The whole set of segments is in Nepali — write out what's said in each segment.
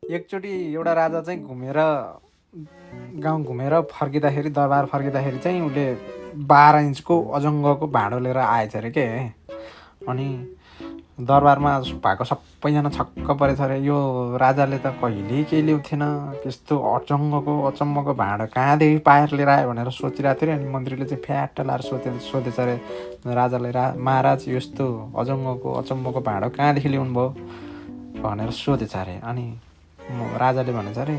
एकचोटि एउटा राजा चाहिँ घुमेर गाउँ घुमेर फर्किँदाखेरि दरबार फर्किँदाखेरि चाहिँ उसले 12 इन्चको अजङ्गको भाँडो लिएर आएछ अरे के। अनि दरबारमा भएको सबैजना छक्क परेछ अरे। यो राजाले त कहिल्यै केही ल्याउँथेन, त्यस्तो अचम्मको भाँडो कहाँदेखि पाएर लिएर आयो भनेर सोचिरहेको थियो अरे। अनि मन्त्रीले चाहिँ फ्याट्ट लाएर सोधेछ अरे राजालाई, महाराज यस्तो अचम्मको भाँडो कहाँदेखि ल्याउनु भयो भनेर सोधेछ अरे। अनि राजाले भनेछ अरे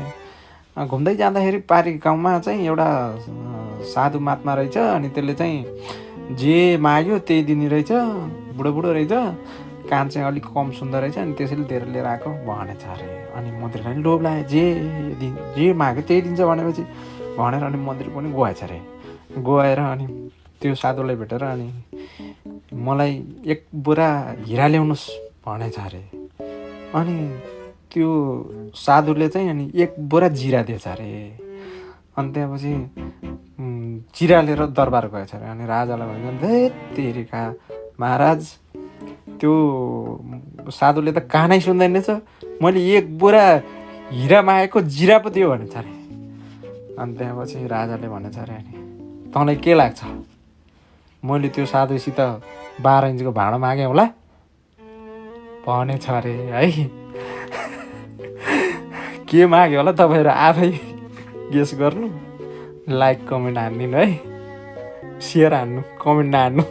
घुम्दै जाँदाखेरि पारी गाउँमा चाहिँ एउटा साधु महात्मा रहेछ। अनि त्यसले चाहिँ जे माग्यो त्यही दिने रहेछ, बुढो रहेछ, कान चाहिँ अलिक कम सुन्दर रहेछ, अनि त्यसैले दिएर लिएर आएको भनेछ अरे। अनि मन्त्रीलाई पनि लोभ लाग्यो, जे माग्यो त्यही दिन्छ भनेपछि भनेर। अनि मन्त्री पनि गएछ अरे। गएर अनि त्यो साधुलाई भेटेर अनि मलाई 1 बोरा हिरा ल्याउनुहोस् भनेछ अरे। अनि त्यो साधुले चाहिँ अनि 1 बोरा जिरा दिएछ अरे। अनि त्यहाँपछि जिरा लिएर दरबार गएछ अरे। अनि राजालाई भन्छ धे तेरिका महाराज, त्यो साधुले त कानै सुन्दैन रहेछ, मैले 1 बोरा हिरा मागेको जिरा पो दियो भनेछ अरे। अनि त्यहाँपछि राजाले भनेछ अरे अनि तँलाई के लाग्छ मैले त्यो साधुसित 12 इन्चको भाँडो मागेँ होला भनेछ अरे है। के माग्यो होला तपाईँहरू आफै गेस गर्नु। लाइक कमेन्ट हान्दिनु है, सेयर हान्नु, कमेन्ट नहान्नु।